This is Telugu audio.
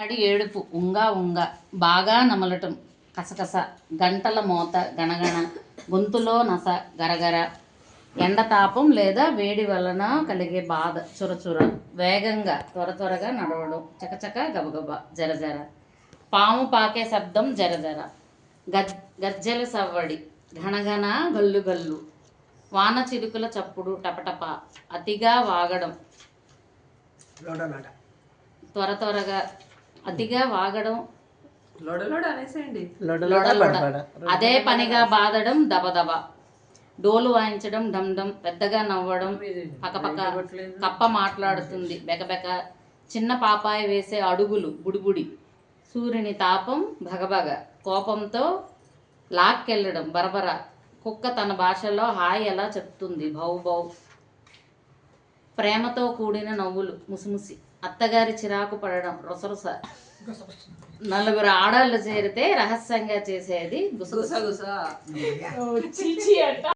అడి ఏడుపు ఉంగా ఉంగ బాగా నమలటం కసకస గంటల మోత గణగణ గొంతులో నస గరగర ఎండతాపం లేదా వేడి వలన కలిగే బాధ చురచుర వేగంగా త్వరగా నడవడం చకచక గబగబ జరజర పాము పాకే శబ్దం జరజర గజ్జెల సవ్వడి ఘనఘన గల్లు గల్లు వాన చిలుకల చప్పుడు టపటప అతిగా వాగడం త్వరగా అతిగా వాగడం అదే పనిగా బాదడం దబదబ డోలు వాయించడం డండం పెద్దగా నవ్వడం పక్కపక్క కప్ప మాట్లాడుతుంది బెకబెక చిన్న పాపాయి వేసే అడుగులు బుడిబుడి సూర్యుని తాపం భగభగ కోపంతో లాక్కెళ్ళడం బరబర కుక్క తన భాషలో హాయ్ ఎలా చెప్తుంది భౌ భౌ ప్రేమతో కూడిన నవ్వులు ముసిముసి అత్తగారి చిరాకు పడడం రొసరొస నలుగురు ఆడాళ్ళు చేరితే రహస్యంగా చేసేది గుసగుస